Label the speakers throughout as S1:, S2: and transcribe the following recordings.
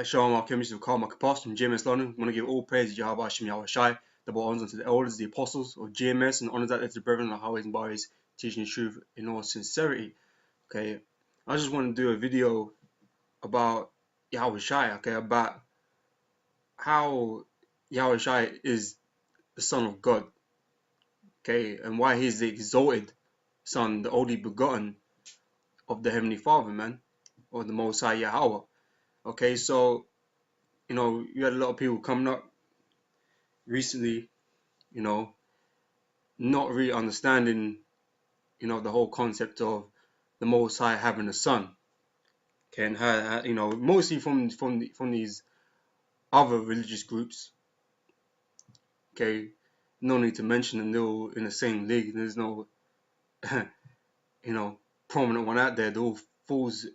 S1: Shalom, our chemist of Karma Kapast from GMS London. I want to give all praise to Yahawashi, double honors unto the elders, the apostles of GMS, and honors that to the brethren of highways and byways, teaching the truth in all sincerity. Okay, I just want to do a video about Yahawashi, okay, about how Yahawashi is the Son of God, okay, and why he's the exalted Son, the only begotten of the Heavenly Father, man, or the Most High Yahweh. Okay, so, you had a lot of people coming up recently, not really understanding, the whole concept of the Most High having a son. Okay, and how, mostly from these other religious groups. Okay, no need to mention them, they're all in the same league. There's no, prominent one out there. They're all false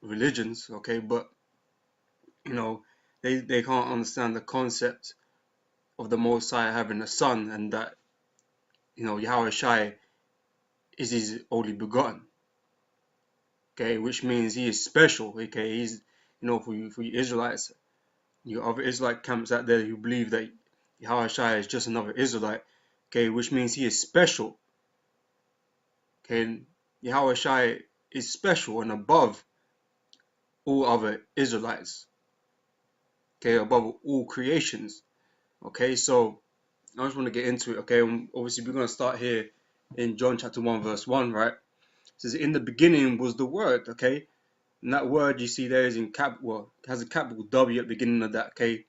S1: religions. Okay, but they can't understand the concept of the Most High having a son, and that Yahawashi is his only begotten. Okay, which means he is special. Okay, he's for you Israelites, you other Israelite camps out there who believe that Yahawashi is just another Israelite. Okay, which means he is special. Okay, Yahawashi is special and above all other Israelites. Okay, above all creations. Okay, so I just want to get into it. Okay, obviously we're going to start here in John chapter 1 verse 1, right? It says, in the beginning was the Word. Okay, and that word you see there is in it has a capital W at the beginning of that. Okay,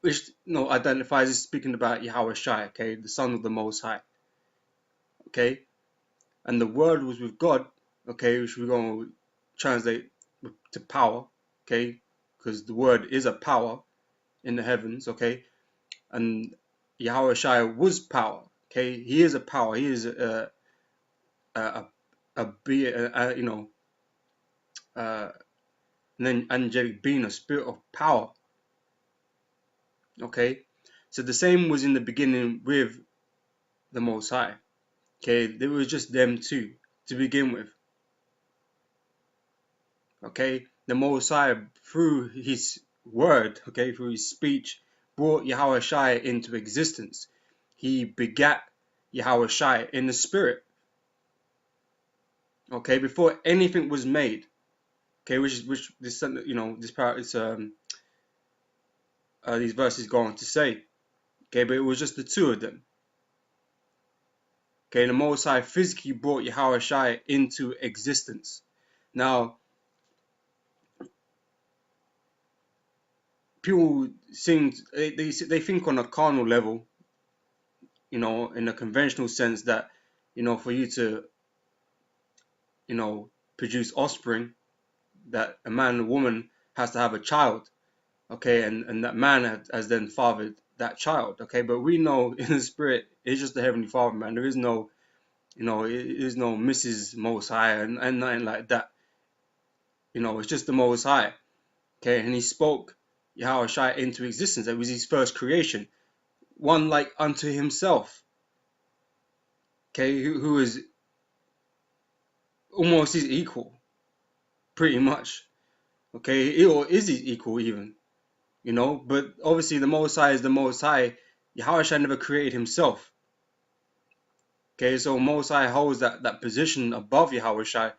S1: which identifies as speaking about Yahawashi. Okay, the Son of the Most High. Okay, and the Word was with God. Okay, which we're going to translate to power. Okay, because the Word is a power in the heavens. Okay, and Yahawashi was power. Okay, he is a power. He is an angelic being, a spirit of power. Okay, so the same was in the beginning with the Most High. Okay, there was just them two to begin with. Okay, the Most High, through his word, okay, through his speech, brought Yahawashi into existence. He begat Yahawashi in the spirit. Okay, before anything was made. Okay, which this this part is these verses go on to say. Okay, but it was just the two of them. Okay, the Most High physically brought Yahawashi into existence. Now, people they think on a carnal level, in a conventional sense, that for you to produce offspring, that a man and a woman has to have a child. Okay, and that man has then fathered that child. Okay, but we know in the spirit it's just the Heavenly Father, man. There is no it is no Mrs. Most High and nothing like that. It's just the Most High. Okay, and he spoke Yahawashi into existence. That was his first creation, one like unto himself. Okay, who is almost his equal, pretty much. Okay, or is his equal even? But obviously the Most High is the Most High. Yahawashi never created himself. Okay, so Most High holds that position above Yahawashi.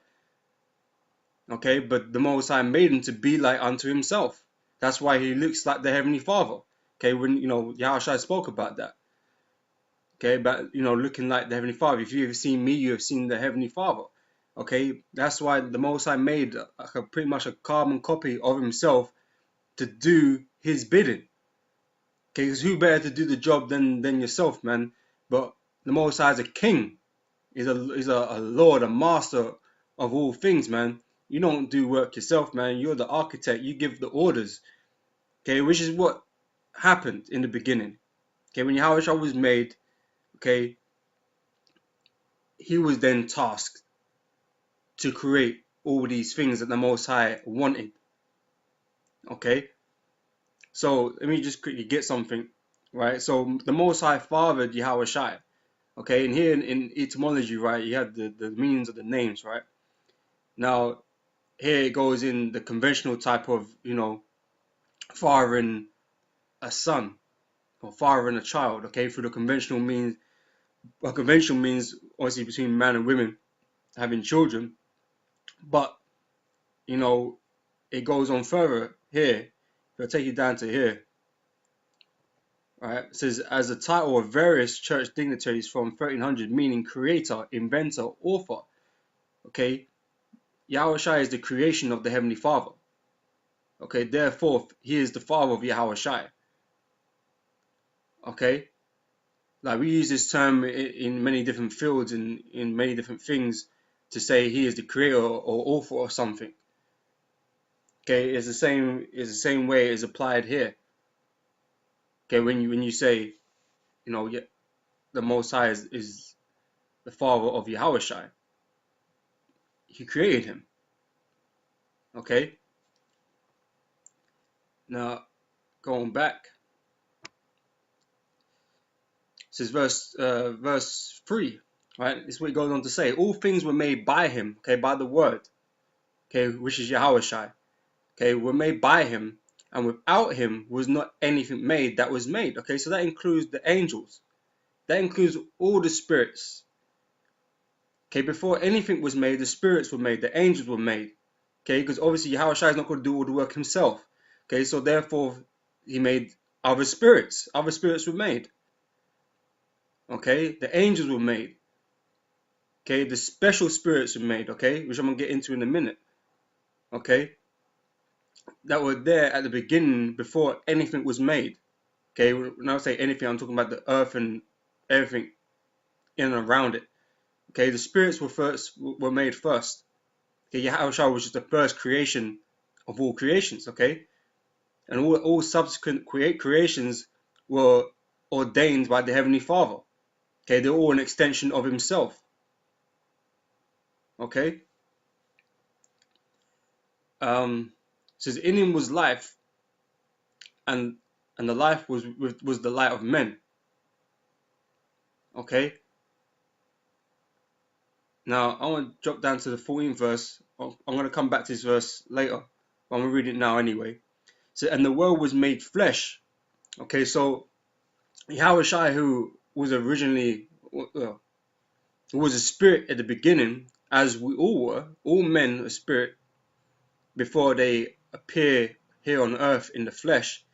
S1: Okay, but the Most High made him to be like unto himself. That's why he looks like the Heavenly Father. Okay, when Yahawashi spoke about that. Okay, but looking like the Heavenly Father. If you have seen me, you have seen the Heavenly Father. Okay, that's why the Most High made pretty much a carbon copy of himself to do his bidding. Okay, because who better to do the job than yourself, man? But the Most High is a king. He's a lord, a master of all things, man. You don't do work yourself, man. You're the architect. You give the orders. Okay, which is what happened in the beginning. Okay, when Yahawashi was made, okay, he was then tasked to create all these things that the Most High wanted. Okay, so let me just quickly get something, right? So the Most High fathered Yahawashi. Okay, and here in etymology, right, you have the meanings of the names, right? Now, here it goes in the conventional type of, fathering a son or fathering a child, okay, through the conventional means. Well, conventional means obviously between man and women having children, but you know, it goes on further here. I'll take you down to here. Right, it says, as a title of various church dignitaries from 1300, meaning creator, inventor, author. Okay, Yahawashi is the creation of the Heavenly Father. Okay, therefore, he is the father of Yahawashi. Okay, like we use this term in many different fields and in many different things to say he is the creator or author of something. Okay, it's the same way it's applied here. Okay, when you say, you know, the Most High is the father of Yahawashi, he created him. Okay, now going back, this is verse 3, right? This is what he goes on to say. All things were made by him, okay, by the word, okay, which is Yahawashi, okay, were made by him, and without him was not anything made that was made. Okay, so that includes the angels, that includes all the spirits. Okay, before anything was made, the spirits were made, the angels were made. Okay, because obviously Yahawashi is not going to do all the work himself. Okay, so therefore he made other spirits. Other spirits were made. Okay, the angels were made. Okay, the special spirits were made. Okay, which I'm going to get into in a minute. Okay, that were there at the beginning before anything was made. Okay, when I say anything, I'm talking about the earth and everything in and around it. Okay, the spirits were made first. Okay, Yahawashi was just the first creation of all creations. Okay, and all subsequent creations were ordained by the Heavenly Father. Okay, they're all an extension of himself. Okay, it says in him was life, and the life was the light of men. Okay, now I want to drop down to the 14th verse. I'm going to come back to this verse later, but I'm going to read it now anyway. So, and the word was made flesh. Okay, so Yahawashi, who was originally, who was a spirit at the beginning, as we all were, all men are spirit before they appear here on earth in the flesh.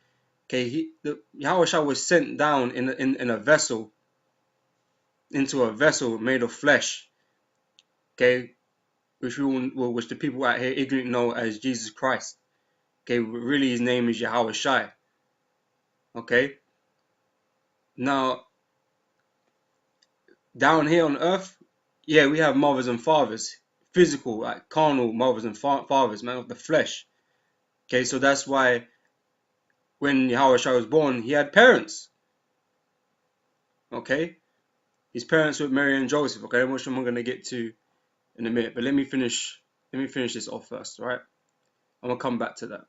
S1: Okay, Yahawashi was sent down in a vessel, into a vessel made of flesh. Okay, which the people out here ignorant know as Jesus Christ. Okay, really his name is Yahawashi. Okay, now down here on earth, yeah, we have mothers and fathers, physical, like carnal mothers and fathers, man, of the flesh. Okay, so that's why when Yahawashi was born, he had parents. Okay, his parents were Mary and Joseph. Okay, which I'm going to get to in a minute, but let me finish this off first. All right, I'm gonna come back to that.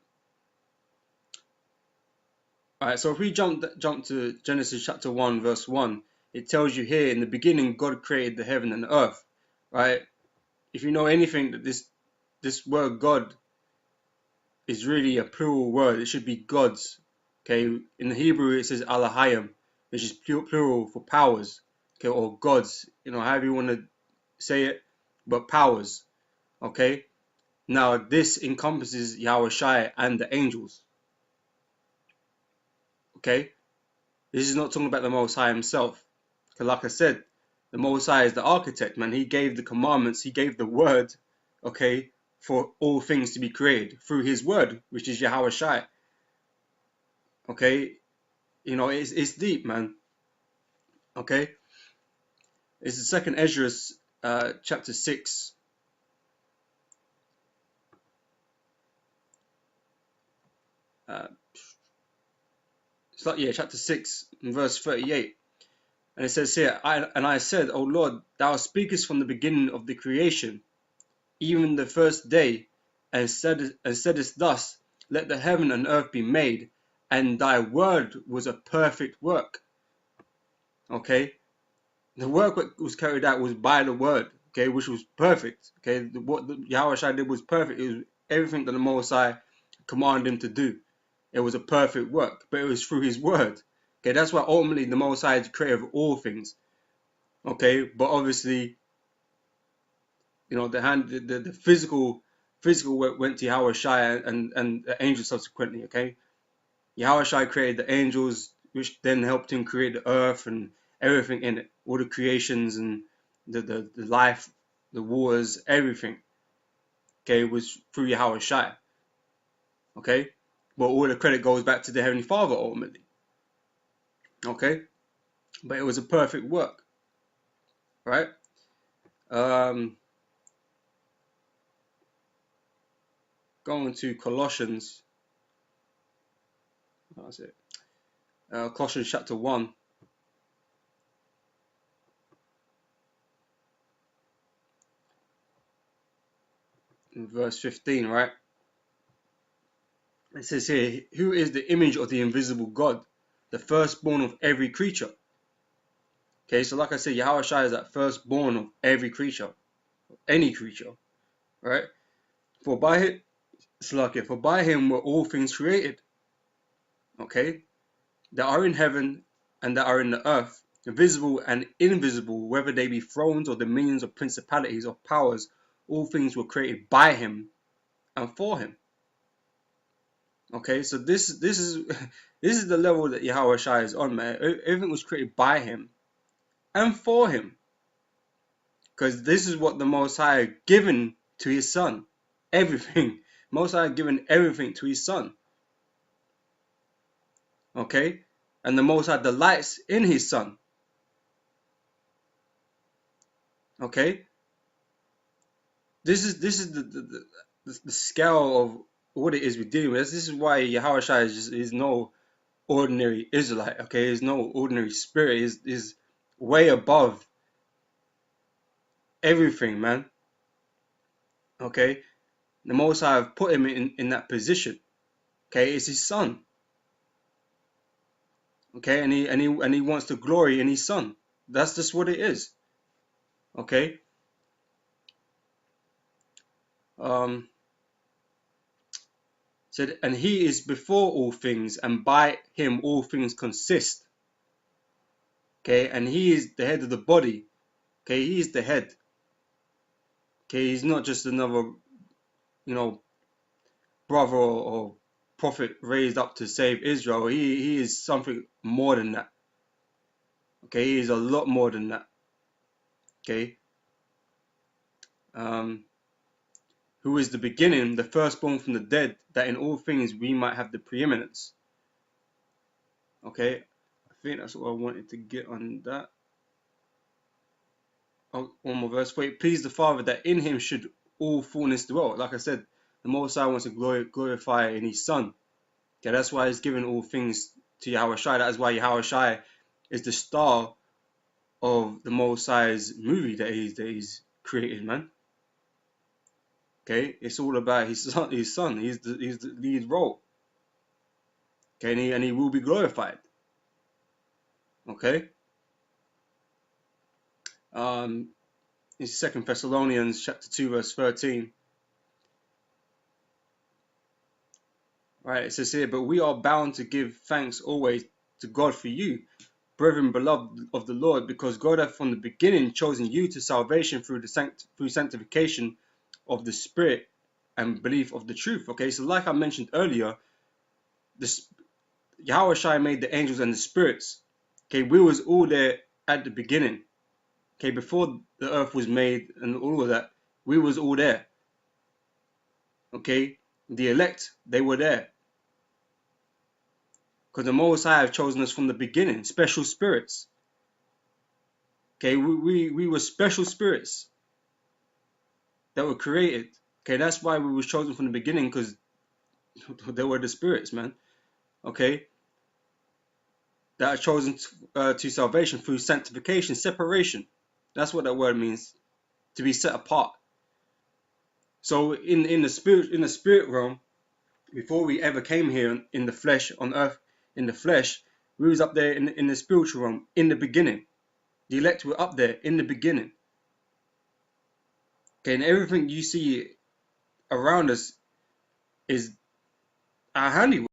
S1: All right, so if we jump to Genesis chapter 1 verse 1, it tells you here in the beginning God created the heaven and the earth. Right? If you know anything, that this word God is really a plural word. It should be gods. Okay, in the Hebrew it says Alahayim, which is plural for powers. Okay, or gods. You know, however you want to say it, but powers. Okay. Now this encompasses Yahawashi and the angels. Okay, this is not talking about the Most High himself. Because like I said, the Most High is the architect, man. He gave the commandments, he gave the word, okay, for all things to be created through his word, which is Yahawashi. Okay, you know, it's deep, man. Okay, it's the second Ezra, chapter 6. It's like, yeah, chapter 6, verse 38. And it says here, I said, O Lord, thou speakest from the beginning of the creation, even the first day, and saidest thus, let the heaven and earth be made, and thy word was a perfect work. Okay, the work that was carried out was by the word, okay, which was perfect. Okay, what Yahawashi did was perfect. It was everything that the Most High commanded him to do. It was a perfect work, but it was through his word. Okay, that's why ultimately the Most High is the creator of all things. Okay, but obviously, the physical work went to Yahawashi and the angels subsequently. Okay, Yahawashi created the angels, which then helped him create the earth and everything in it, all the creations and the life, the waters, everything. Okay, was through Yahawashi. Okay, but all the credit goes back to the Heavenly Father ultimately. Okay, but it was a perfect work, right? Going to Colossians. That's it. Colossians chapter 1. Verse 15, right? It says here, who is the image of the invisible God, the firstborn of every creature. Okay, so like I said, Yahawashi is that firstborn of every creature, any creature, right? For by him were all things created, okay, that are in heaven and that are in the earth, visible and invisible, whether they be thrones or dominions or principalities or powers, all things were created by him and for him. Okay, so this is this is the level that Yahawashi is on, man. Everything was created by him and for him, because this is what the Most High given to his son. Everything, Most High given everything to his son. Okay, and the Most High delights in his son. Okay, this is the scale of what it is we're dealing with. This is why Yahawashi is no ordinary Israelite. Okay, is no ordinary spirit. Is way above everything, man. Okay, the Most High have put him in that position. Okay, it's his son. Okay, and he wants to glory in his son. That's just what it is. Okay. Said, and he is before all things, and by him all things consist. Okay, and he is the head of the body. Okay, he is the head. Okay, he's not just another, brother or prophet raised up to save Israel. He is something more than that. Okay, he is a lot more than that. Okay. Who is the beginning, the firstborn from the dead, that in all things we might have the preeminence. Okay, I think that's what I wanted to get on that. Oh, one more verse. For it pleased the Father that in him should all fullness dwell. Like I said, the Most High wants to glorify in his Son. Okay, that's why he's given all things to Yahawashi. That is why Yahawashi is the star of the Most High's movie that he's created, man. Okay, it's all about his son. He's the lead role. Okay, and he will be glorified. Okay. In 2 Thessalonians chapter 2 verse 13. Right, it says here, but we are bound to give thanks always to God for you, brethren beloved of the Lord, because God hath from the beginning chosen you to salvation through sanctification of the Spirit and belief of the truth. Okay, so like I mentioned earlier, Yahawashi made the angels and the spirits. Okay, we was all there at the beginning. Okay, before the earth was made and all of that, we was all there. Okay, the elect, they were there. Because the Most High have chosen us from the beginning, special spirits. Okay, we were special spirits that were created. Okay, that's why we was chosen from the beginning, because they were the spirits, man. Okay, that are chosen to salvation through sanctification, separation. That's what that word means, to be set apart. So in the spirit realm, before we ever came here in the flesh, on earth, in the flesh, we was up there in the spiritual realm in the beginning. The elect were up there in the beginning. Okay, and everything you see around us is our handiwork.